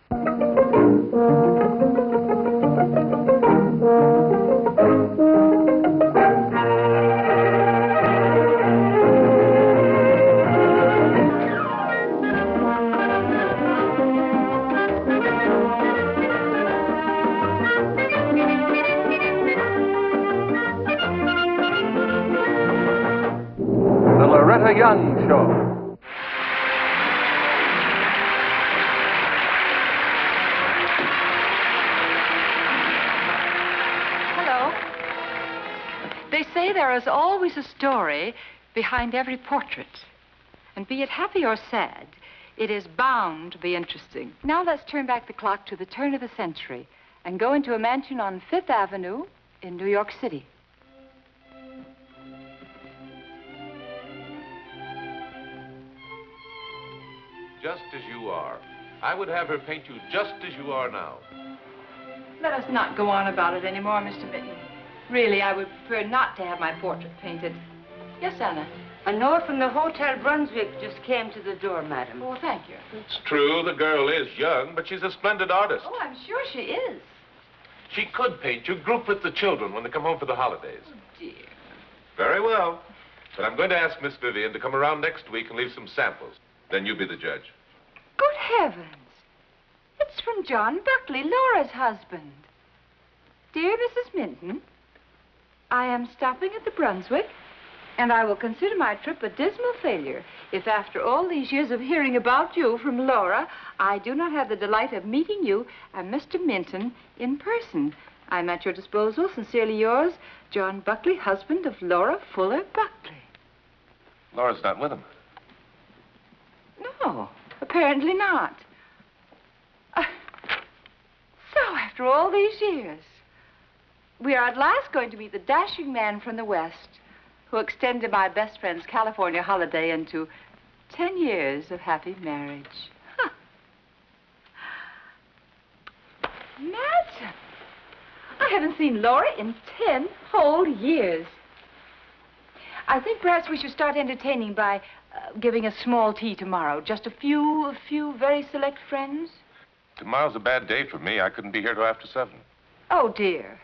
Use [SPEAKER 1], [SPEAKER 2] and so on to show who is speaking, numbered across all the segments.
[SPEAKER 1] The Loretta Young Show.
[SPEAKER 2] Hello. They say there is always a story behind every portrait. And be it happy or sad, it is bound to be interesting. Now let's turn back the clock to the turn of the century and go into a mansion on Fifth Avenue in New York City.
[SPEAKER 3] Just as you are. I would have her paint you just as you are now.
[SPEAKER 2] Let us not go on about it anymore, Mr. Minton. Really, I would prefer not to have my portrait painted. Yes, Anna?
[SPEAKER 4] A note from the Hotel Brunswick just came to the door, madam.
[SPEAKER 2] Oh, thank you.
[SPEAKER 3] It's true, the girl is young, but she's a splendid artist.
[SPEAKER 2] Oh, I'm sure she is.
[SPEAKER 3] She could paint you group with the children when they come home for the holidays.
[SPEAKER 2] Oh, dear.
[SPEAKER 3] Very well. But I'm going to ask Miss Vivian to come around next week and leave some samples. Then you be the judge.
[SPEAKER 2] Good heavens. It's from John Buckley, Laura's husband. Dear Mrs. Minton, I am stopping at the Brunswick, and I will consider my trip a dismal failure if after all these years of hearing about you from Laura, I do not have the delight of meeting you and Mr. Minton in person. I'm at your disposal. Sincerely yours, John Buckley, husband of Laura Fuller Buckley.
[SPEAKER 3] Laura's not with him.
[SPEAKER 2] No, apparently not. So, after all these years, we are at last going to meet the dashing man from the West who extended my best friend's California holiday into 10 years of happy marriage. Huh. Imagine. I haven't seen Laura in 10 whole years. I think perhaps we should start entertaining by giving a small tea tomorrow. Just a few very select friends.
[SPEAKER 3] Tomorrow's a bad day for me. I couldn't be here till after 7.
[SPEAKER 2] Oh, dear.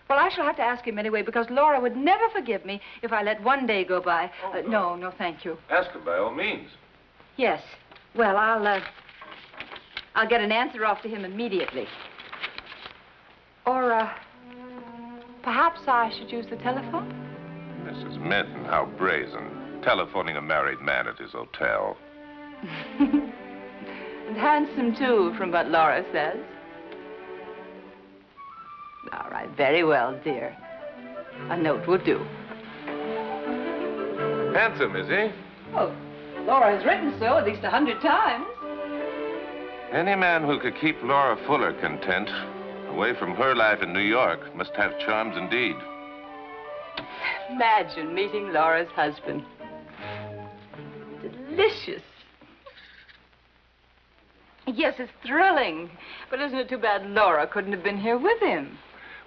[SPEAKER 2] Well, I shall have to ask him anyway, because Laura would never forgive me if I let one day go by.
[SPEAKER 3] No.
[SPEAKER 2] No, thank you.
[SPEAKER 3] Ask him by all means.
[SPEAKER 2] Yes. Well, I'll get an answer off to him immediately. Or, perhaps I should use the telephone?
[SPEAKER 3] Mrs. Minton, how brazen. Telephoning a married man at his hotel.
[SPEAKER 2] And handsome, too, from what Laura says. All right, very well, dear. A note will do.
[SPEAKER 3] Handsome, is he?
[SPEAKER 2] Oh, Laura has written so at least 100 times.
[SPEAKER 3] Any man who could keep Laura Fuller content, away from her life in New York, must have charms indeed.
[SPEAKER 2] Imagine meeting Laura's husband. Delicious. Yes, it's thrilling. But isn't it too bad Laura couldn't have been here with him?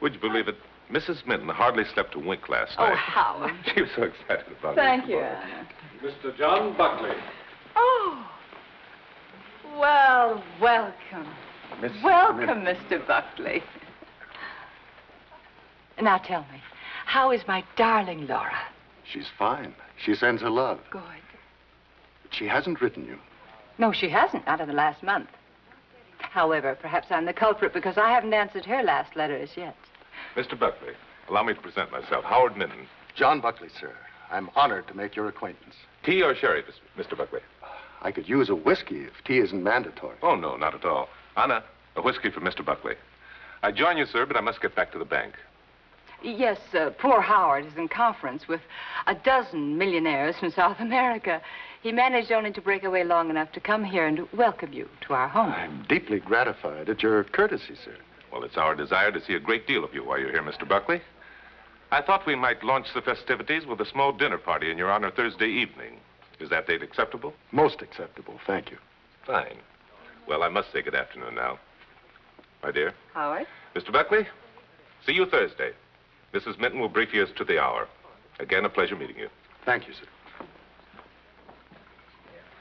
[SPEAKER 3] Would you believe it? Mrs. Minton hardly slept a wink last night.
[SPEAKER 2] Oh, Howard.
[SPEAKER 3] She was so excited about it.
[SPEAKER 2] Thank you, Anna.
[SPEAKER 1] Mr. John Buckley.
[SPEAKER 2] Oh. Well, welcome. Welcome, Mr. Buckley. Now tell me, how is my darling Laura?
[SPEAKER 5] She's fine. She sends her love.
[SPEAKER 2] Good.
[SPEAKER 5] But she hasn't written you.
[SPEAKER 2] No, she hasn't, not in the last month. However, perhaps I'm the culprit because I haven't answered her last letter as yet.
[SPEAKER 3] Mr. Buckley, allow me to present myself. Howard Minton.
[SPEAKER 5] John Buckley, sir. I'm honored to make your acquaintance.
[SPEAKER 3] Tea or sherry, Mr. Buckley?
[SPEAKER 5] I could use a whiskey if tea isn't mandatory.
[SPEAKER 3] Oh, no, not at all. Anna, a whiskey for Mr. Buckley. I join you, sir, but I must get back to the bank.
[SPEAKER 2] Yes, poor Howard is in conference with a dozen millionaires from South America. He managed only to break away long enough to come here and welcome you to our home.
[SPEAKER 5] I'm deeply gratified at your courtesy, sir.
[SPEAKER 3] Well, it's our desire to see a great deal of you while you're here, Mr. Buckley. I thought we might launch the festivities with a small dinner party in your honor Thursday evening. Is that date acceptable?
[SPEAKER 5] Most acceptable, thank you.
[SPEAKER 3] Fine. Well, I must say good afternoon now. My dear.
[SPEAKER 2] Howard?
[SPEAKER 3] Mr. Buckley, see you Thursday. Mrs. Minton will brief you as to the hour. Again, a pleasure meeting you.
[SPEAKER 5] Thank you, sir.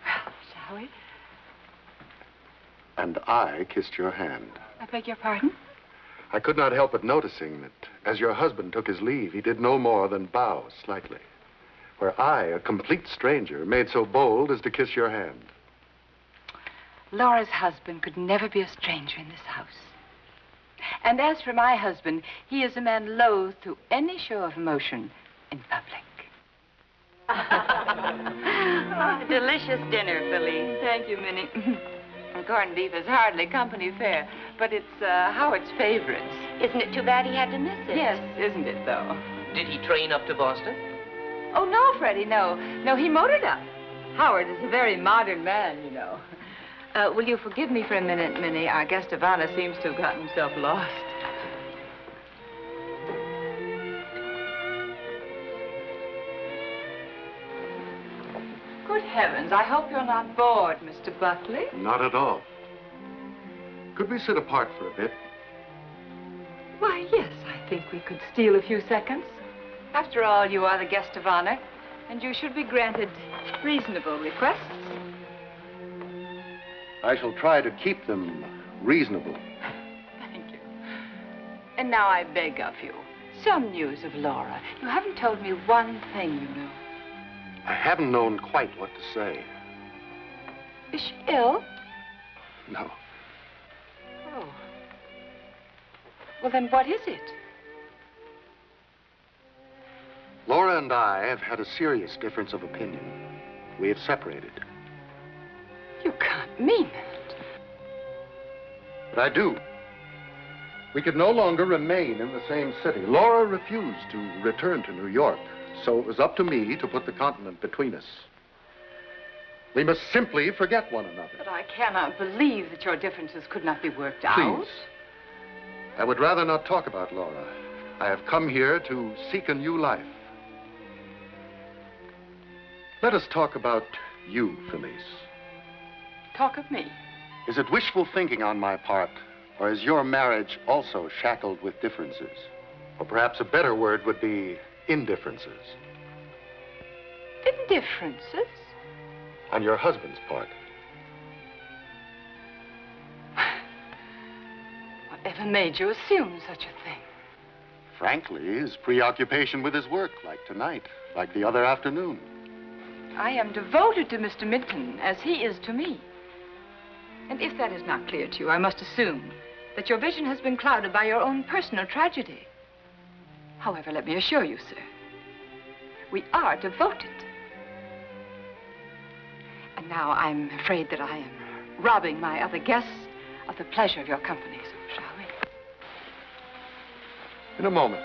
[SPEAKER 2] Well, shall we?
[SPEAKER 5] And I kissed your hand.
[SPEAKER 2] I beg your pardon?
[SPEAKER 5] I could not help but noticing that as your husband took his leave, he did no more than bow slightly. Where I, a complete stranger, made so bold as to kiss your hand.
[SPEAKER 2] Laura's husband could never be a stranger in this house. And as for my husband, he is a man loath to any show of emotion in public.
[SPEAKER 4] Delicious dinner, Felice.
[SPEAKER 2] Thank you, Minnie. Corned beef is hardly company fare, but it's Howard's favorites.
[SPEAKER 4] Isn't it too bad he had to miss it?
[SPEAKER 2] Yes, isn't it, though?
[SPEAKER 6] Did he train up to Boston?
[SPEAKER 2] Oh, no, Freddie, no. No, he motored up. Howard is a very modern man, you know. Will you forgive me for a minute, Minnie? Our guest of honor seems to have gotten himself lost. Good heavens, I hope you're not bored, Mr. Buckley.
[SPEAKER 5] Not at all. Could we sit apart for a bit?
[SPEAKER 2] Why, yes, I think we could steal a few seconds. After all, you are the guest of honor, and you should be granted reasonable requests.
[SPEAKER 5] I shall try to keep them reasonable.
[SPEAKER 2] Thank you. And now I beg of you, some news of Laura. You haven't told me one thing, you know.
[SPEAKER 5] I haven't known quite what to say.
[SPEAKER 2] Is she ill?
[SPEAKER 5] No.
[SPEAKER 2] Oh. Well, then what is it?
[SPEAKER 5] Laura and I have had a serious difference of opinion. We have separated.
[SPEAKER 2] You can't mean it.
[SPEAKER 5] But I do. We could no longer remain in the same city. Laura refused to return to New York, so it was up to me to put the continent between us. We must simply forget one another.
[SPEAKER 2] But I cannot believe that your differences could not be worked out.
[SPEAKER 5] Please. I would rather not talk about Laura. I have come here to seek a new life. Let us talk about you, Felice.
[SPEAKER 2] Talk of me.
[SPEAKER 5] Is it wishful thinking on my part, or is your marriage also shackled with differences? Or perhaps a better word would be indifferences.
[SPEAKER 2] Indifferences?
[SPEAKER 5] On your husband's part.
[SPEAKER 2] Whatever made you assume such a thing?
[SPEAKER 5] Frankly, his preoccupation with his work, like tonight, like the other afternoon.
[SPEAKER 2] I am devoted to Mr. Minton, as he is to me. And if that is not clear to you, I must assume that your vision has been clouded by your own personal tragedy. However, let me assure you, sir, we are devoted. And now I'm afraid that I am robbing my other guests of the pleasure of your company, so shall we?
[SPEAKER 5] In a moment.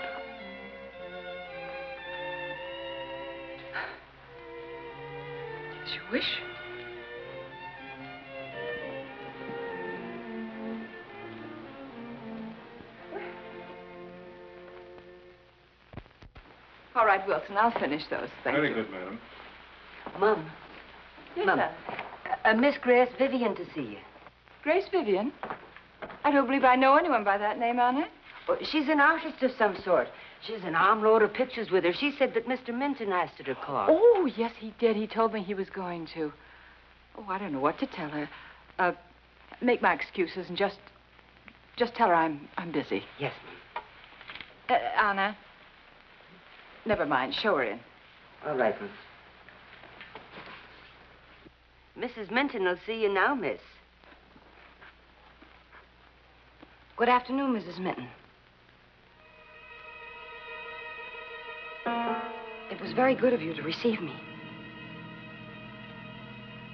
[SPEAKER 2] As you wish. All right, Wilson, I'll finish those. Thank you.
[SPEAKER 1] Very good, madam.
[SPEAKER 4] Mum.
[SPEAKER 2] Yes,
[SPEAKER 4] Mum.
[SPEAKER 2] sir.
[SPEAKER 4] Miss Grace Vivian to see you.
[SPEAKER 2] Grace Vivian? I don't believe I know anyone by that name, Anna.
[SPEAKER 4] Oh, she's an artist of some sort. She has an armload of pictures with her. She said that Mr. Minton asked her to call.
[SPEAKER 2] Oh, yes, he did. He told me he was going to. Oh, I don't know what to tell her. Make my excuses and just tell her I'm busy.
[SPEAKER 4] Yes, ma'am.
[SPEAKER 2] Anna, never mind. Show her in.
[SPEAKER 4] All right, ma'am. Mrs. Minton will see you now, miss. Good afternoon, Mrs. Minton. It was very good of you to receive me.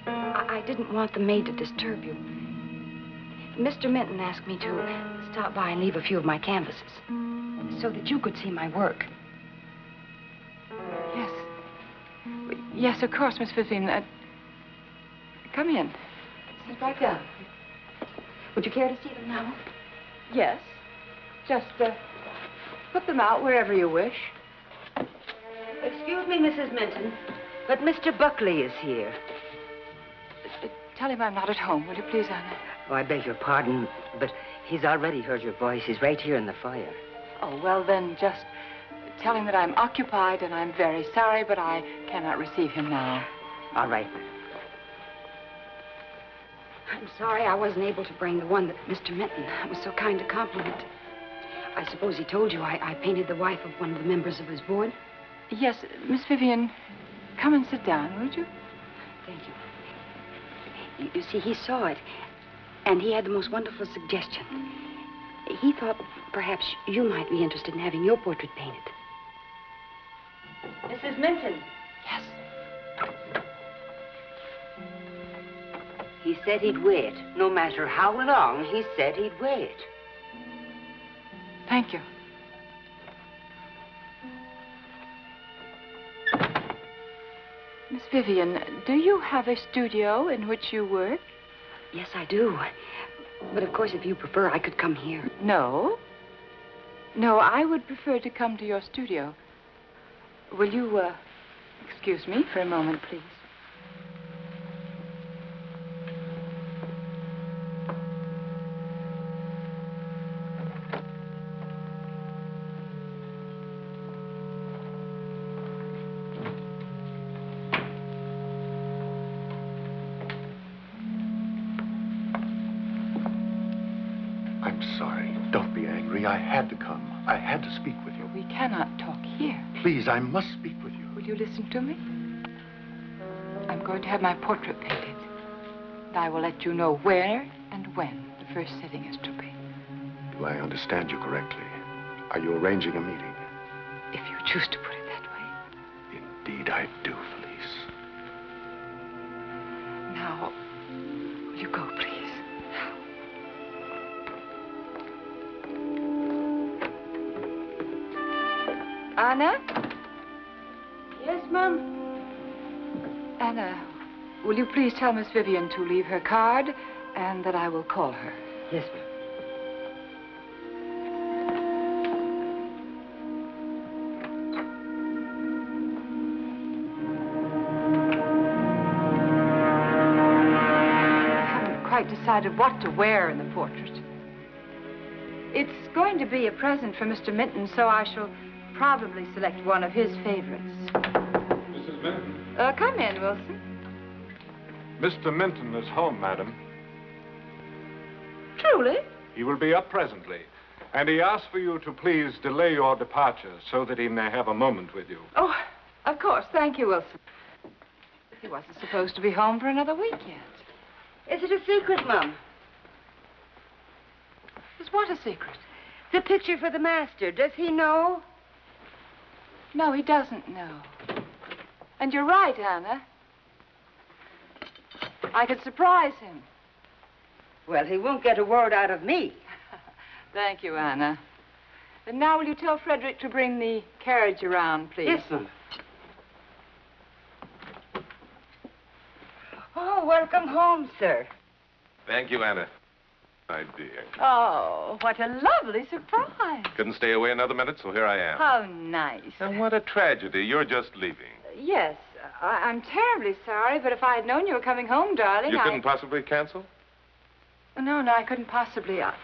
[SPEAKER 4] I didn't want the maid to disturb you. Mr. Minton asked me to stop by and leave a few of my canvases so that you could see my work.
[SPEAKER 2] Yes. Yes, of course, Miss Vivian. Come in. Sit right down.
[SPEAKER 4] Would you care to see them now?
[SPEAKER 2] Yes. Just, put them out wherever you wish.
[SPEAKER 4] Excuse me, Mrs. Minton, but Mr. Buckley is here.
[SPEAKER 2] Tell him I'm not at home, will you please, Anna?
[SPEAKER 4] Oh, I beg your pardon, but he's already heard your voice. He's right here in the foyer.
[SPEAKER 2] Oh, well, then just tell him that I'm occupied and I'm very sorry, but I cannot receive him now.
[SPEAKER 4] All right. I'm sorry I wasn't able to bring the one that Mr. Minton was so kind to compliment. I suppose he told you I painted the wife of one of the members of his board?
[SPEAKER 2] Yes, Miss Vivian, come and sit down, would you?
[SPEAKER 4] Thank you. You see, he saw it, and he had the most wonderful suggestion. He thought perhaps you might be interested in having your portrait painted.
[SPEAKER 7] Mrs. Minton.
[SPEAKER 2] Yes.
[SPEAKER 7] He said he'd wait. No matter how long, he said he'd wait.
[SPEAKER 2] Thank you. Miss Vivian, do you have a studio in which you work?
[SPEAKER 4] Yes, I do. But of course, if you prefer, I could come here.
[SPEAKER 2] No. No, I would prefer to come to your studio. Will you, excuse me for a moment, please?
[SPEAKER 5] I'm sorry. Don't be angry. I had to come. I had to speak with you.
[SPEAKER 2] We cannot talk here.
[SPEAKER 5] Please, I must speak with you.
[SPEAKER 2] Will you listen to me? I'm going to have my portrait painted. And I will let you know where and when the first sitting is to be.
[SPEAKER 5] Do I understand you correctly? Are you arranging a meeting?
[SPEAKER 2] If you choose to put it that way.
[SPEAKER 5] Indeed, I do, Felice.
[SPEAKER 2] Now, will you go, please? Anna?
[SPEAKER 7] Yes, Mum?
[SPEAKER 2] Anna, will you please tell Miss Vivian to leave her card and that I will call her?
[SPEAKER 7] Yes, ma'am.
[SPEAKER 2] I haven't quite decided what to wear in the portrait. It's going to be a present for Mr. Minton, so I shall probably select one of his favorites.
[SPEAKER 1] Mrs. Minton?
[SPEAKER 2] Come in, Wilson.
[SPEAKER 1] Mr. Minton is home, madam.
[SPEAKER 2] Truly?
[SPEAKER 1] He will be up presently. And he asked for you to please delay your departure so that he may have a moment with you.
[SPEAKER 2] Oh, of course. Thank you, Wilson. He wasn't supposed to be home for another week yet.
[SPEAKER 7] Is it a secret, Mum?
[SPEAKER 2] Is what a secret?
[SPEAKER 7] The picture for the master. Does he know?
[SPEAKER 2] No, he doesn't know. And you're right, Anna. I could surprise him.
[SPEAKER 7] Well, he won't get a word out of me.
[SPEAKER 2] Thank you, Anna. And now will you tell Frederick to bring the carriage around, please?
[SPEAKER 7] Yes, Mum. Oh, welcome home, sir.
[SPEAKER 3] Thank you, Anna. My dear.
[SPEAKER 2] Oh, what a lovely surprise.
[SPEAKER 3] Couldn't stay away another minute, so here I am.
[SPEAKER 2] How nice.
[SPEAKER 3] And what a tragedy. You're just leaving.
[SPEAKER 2] Yes, I'm terribly sorry, but if I had known you were coming home, darling,
[SPEAKER 3] You couldn't possibly cancel?
[SPEAKER 2] No, I couldn't possibly. Well,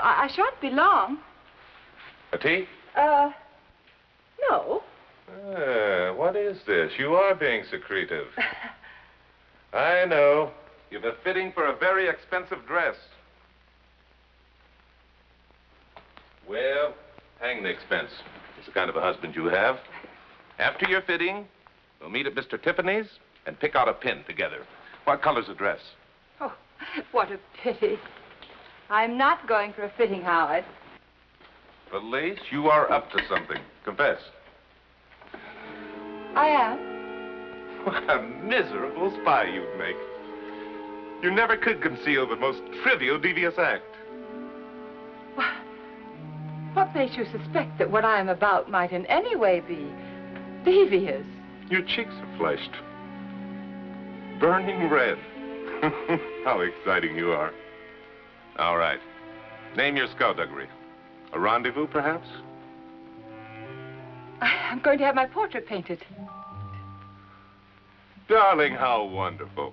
[SPEAKER 2] I shan't be long.
[SPEAKER 3] A tea?
[SPEAKER 2] No.
[SPEAKER 3] What is this? You are being secretive. I know. You've a fitting for a very expensive dress. Well, hang the expense. It's the kind of a husband you have. After your fitting, we'll meet at Mr. Tiffany's and pick out a pin together. What color's the dress?
[SPEAKER 2] Oh, what a pity. I'm not going for a fitting, Howard.
[SPEAKER 3] Felice, you are up to something. Confess.
[SPEAKER 2] I am.
[SPEAKER 3] What a miserable spy you'd make. You never could conceal the most trivial, devious act.
[SPEAKER 2] What makes you suspect that what I am about might in any way be devious?
[SPEAKER 3] Your cheeks are flushed. Burning red. How exciting you are. All right. Name your skullduggery. A rendezvous, perhaps?
[SPEAKER 2] I'm going to have my portrait painted.
[SPEAKER 3] Darling, how wonderful.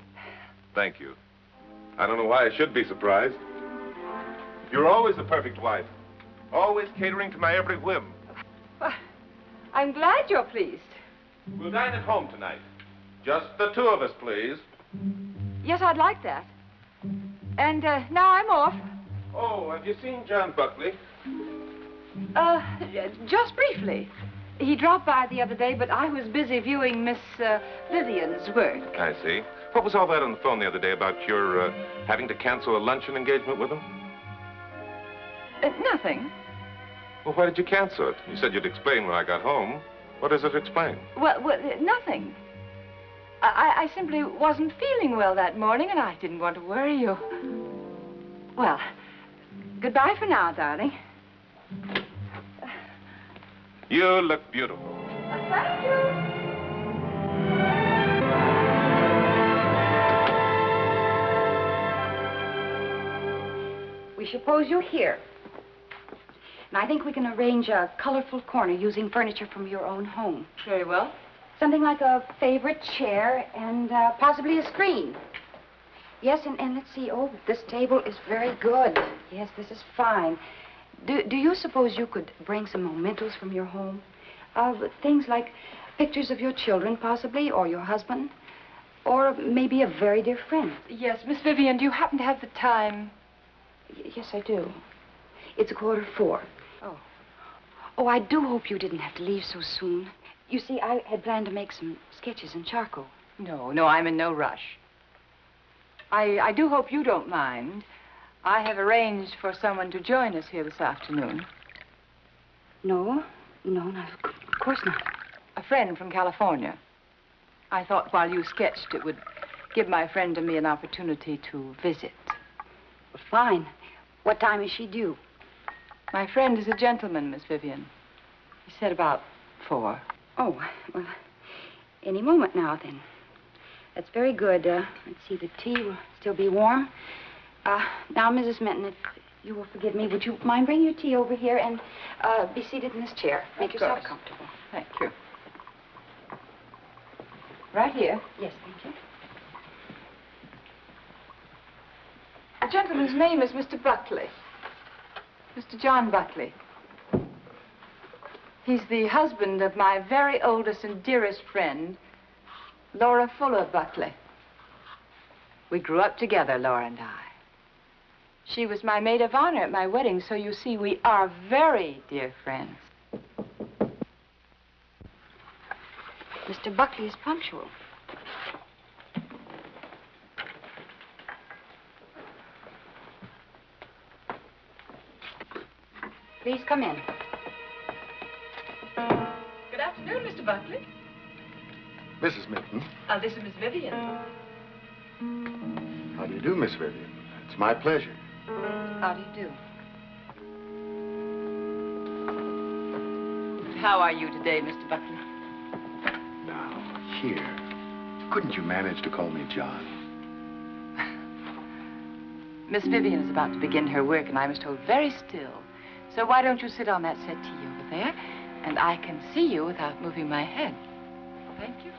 [SPEAKER 3] Thank you. I don't know why I should be surprised. You're always the perfect wife. Always catering to my every whim.
[SPEAKER 2] Well, I'm glad you're pleased.
[SPEAKER 3] We'll dine at home tonight. Just the two of us, please.
[SPEAKER 2] Yes, I'd like that. And now I'm off.
[SPEAKER 3] Oh, have you seen John Buckley?
[SPEAKER 2] Just briefly. He dropped by the other day, but I was busy viewing Miss Vivian's work.
[SPEAKER 3] I see. What was all that on the phone the other day about your having to cancel a luncheon engagement with him?
[SPEAKER 2] Nothing.
[SPEAKER 3] Well, why did you cancel it? You said you'd explain when I got home. What does it explain?
[SPEAKER 2] Well, nothing. I simply wasn't feeling well that morning, and I didn't want to worry you. Well, goodbye for now, darling.
[SPEAKER 3] You look beautiful.
[SPEAKER 2] Thank you.
[SPEAKER 4] We suppose you're here. And I think we can arrange a colorful corner using furniture from your own home.
[SPEAKER 2] Very well.
[SPEAKER 4] Something like a favorite chair and possibly a screen. Yes, and let's see. Oh, this table is very good. Yes, this is fine. Do you suppose you could bring some mementos from your home? Things like pictures of your children, possibly, or your husband, or maybe a very dear friend.
[SPEAKER 2] Yes, Miss Vivian, do you happen to have the time?
[SPEAKER 4] Yes, I do. It's 4:15.
[SPEAKER 2] Oh.
[SPEAKER 4] Oh, I do hope you didn't have to leave so soon. You see, I had planned to make some sketches in charcoal.
[SPEAKER 2] No, I'm in no rush. I do hope you don't mind. I have arranged for someone to join us here this afternoon.
[SPEAKER 4] No, not, of course not.
[SPEAKER 2] A friend from California. I thought while you sketched, it would give my friend and me an opportunity to visit.
[SPEAKER 4] Well, fine. What time is she due?
[SPEAKER 2] My friend is a gentleman, Miss Vivian. He said about 4.
[SPEAKER 4] Oh, well, any moment now, then. That's very good. Let's see, the tea will still be warm. Now, Mrs. Minton, if you will forgive me, would you mind bringing your tea over here and be seated in this chair? Make yourself comfortable.
[SPEAKER 2] Thank you. Right here.
[SPEAKER 4] Yes, thank you.
[SPEAKER 2] The gentleman's name is Mr. Buckley. Mr. John Buckley. He's the husband of my very oldest and dearest friend, Laura Fuller Buckley. We grew up together, Laura and I. She was my maid of honor at my wedding, so you see, we are very dear friends.
[SPEAKER 4] Mr. Buckley is punctual. Please come in.
[SPEAKER 2] Good afternoon, Mr. Buckley.
[SPEAKER 5] Mrs. Minton.
[SPEAKER 2] This is Miss Vivian.
[SPEAKER 5] How do you do, Miss Vivian? It's my pleasure.
[SPEAKER 2] How do you do? How are you today, Mr. Buckley?
[SPEAKER 5] Now, here. Couldn't you manage to call me John?
[SPEAKER 2] Miss Vivian is about to begin her work, and I must hold very still. So why don't you sit on that settee over there, and I can see you without moving my head. Thank you.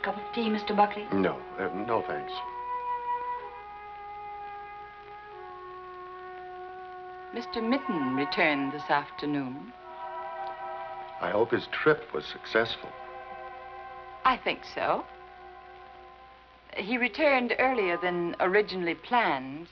[SPEAKER 4] Cup of tea, Mr. Buckley?
[SPEAKER 5] No, no thanks.
[SPEAKER 2] Mr. Minton returned this afternoon.
[SPEAKER 5] I hope his trip was successful.
[SPEAKER 2] I think so. He returned earlier than originally planned.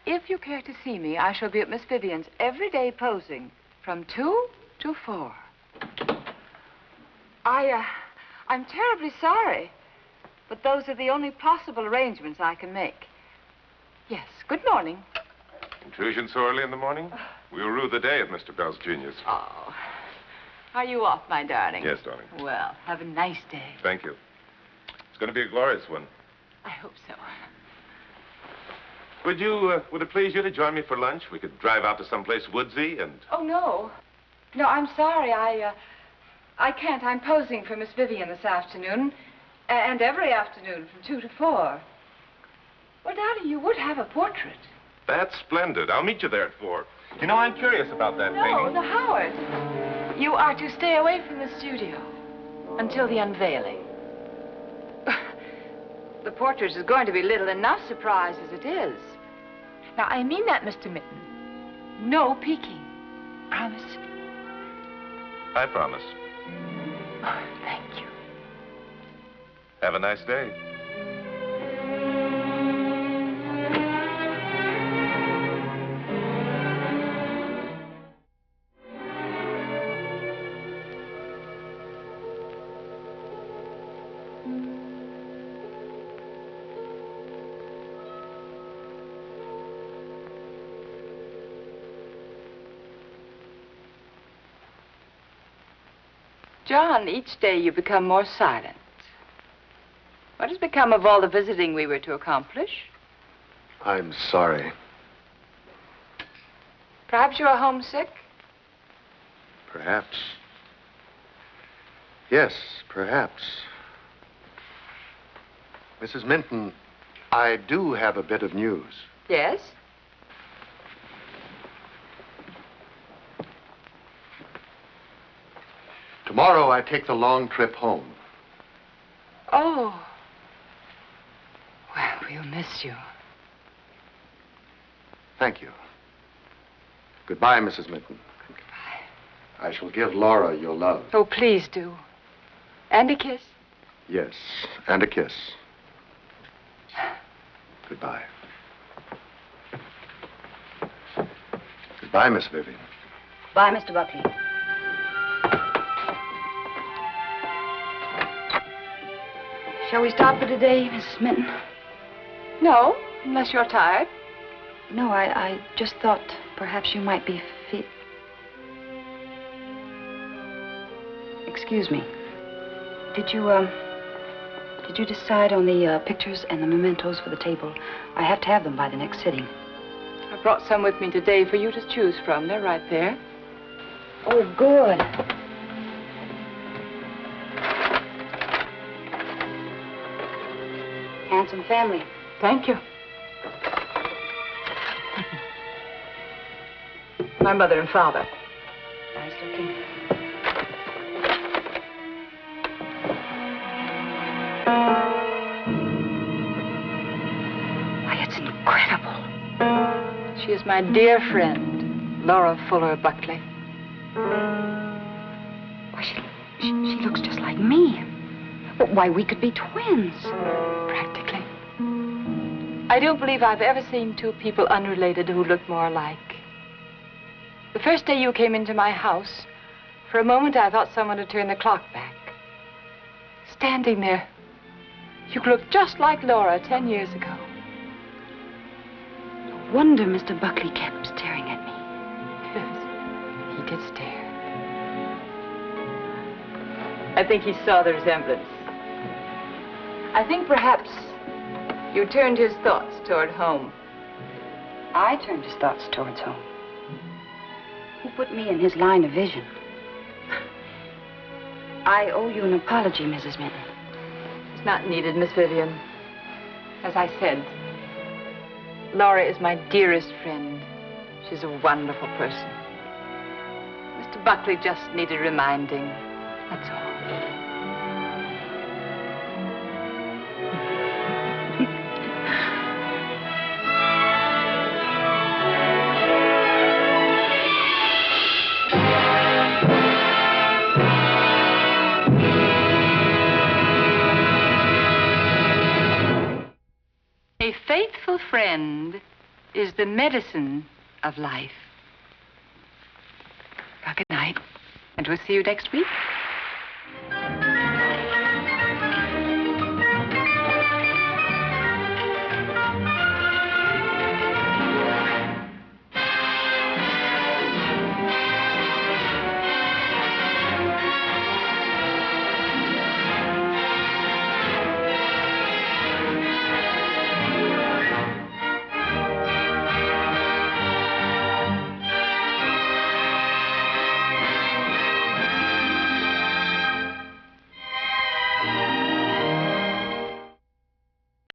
[SPEAKER 2] If you care to see me, I shall be at Miss Vivian's every day posing from 2 to 4. I'm terribly sorry, but those are the only possible arrangements I can make. Yes, good morning.
[SPEAKER 3] Intrusion so early in the morning? We'll rue the day at Mr. Bell's Jr.'s.
[SPEAKER 2] Oh, are you off, my darling?
[SPEAKER 3] Yes, darling.
[SPEAKER 2] Well, have a nice day.
[SPEAKER 3] Thank you. It's going to be a glorious one.
[SPEAKER 2] I hope so.
[SPEAKER 3] Would it please you to join me for lunch? We could drive out to someplace woodsy and...
[SPEAKER 2] Oh, no. No, I'm sorry. I can't. I'm posing for Miss Vivian this afternoon. And every afternoon from 2 to 4. Well, Daddy, you would have a portrait.
[SPEAKER 3] That's splendid. I'll meet you there at 4. You know, I'm curious about that painting.
[SPEAKER 2] No, Howard. You are to stay away from the studio until the unveiling. The portrait is going to be little enough surprise as it is. Now, I mean that, Mr. Minton. No peeking. Promise?
[SPEAKER 3] I promise.
[SPEAKER 2] Oh, thank you.
[SPEAKER 3] Have a nice day.
[SPEAKER 2] John, each day you become more silent. What has become of all the visiting we were to accomplish?
[SPEAKER 5] I'm sorry.
[SPEAKER 2] Perhaps you are homesick?
[SPEAKER 5] Perhaps. Yes, perhaps. Mrs. Minton, I do have a bit of news.
[SPEAKER 2] Yes?
[SPEAKER 5] Tomorrow I take the long trip home.
[SPEAKER 2] Oh. Well, we'll miss you.
[SPEAKER 5] Thank you. Goodbye, Mrs. Minton.
[SPEAKER 2] Goodbye.
[SPEAKER 5] I shall give Laura your love.
[SPEAKER 2] Oh, please do. And a kiss.
[SPEAKER 5] Yes, and a kiss. Goodbye. Goodbye, Miss Vivian.
[SPEAKER 4] Bye, Mr. Buckley. Shall we stop for today, Mrs. Minton?
[SPEAKER 2] No, unless you're tired.
[SPEAKER 4] No, I just thought perhaps you might be Excuse me. Did you decide on the pictures and the mementos for the table? I have to have them by the next sitting.
[SPEAKER 2] I brought some with me today for you to choose from. They're right there.
[SPEAKER 4] Oh, good. Handsome family.
[SPEAKER 2] Thank you. My mother and father.
[SPEAKER 4] Nice looking. Why, it's incredible.
[SPEAKER 2] She is my dear friend, Laura Fuller Buckley.
[SPEAKER 4] Why, she looks just like me. Why, we could be twins.
[SPEAKER 2] Practically. I don't believe I've ever seen two people unrelated who looked more alike. The first day you came into my house, for a moment I thought someone had turned the clock back. Standing there, you looked just like Laura 10 years ago.
[SPEAKER 4] No wonder Mr. Buckley kept staring at me.
[SPEAKER 2] Yes, he did stare. I think he saw the resemblance. I think perhaps you turned his thoughts toward home.
[SPEAKER 4] I turned his thoughts towards home. Who put me in his line of vision? I owe you an apology, Mrs. Minton.
[SPEAKER 2] It's not needed, Miss Vivian. As I said, Laura is my dearest friend. She's a wonderful person. Mr. Buckley just needed reminding. That's all. A faithful friend is the medicine of life. Well, good night, and we'll see you next week.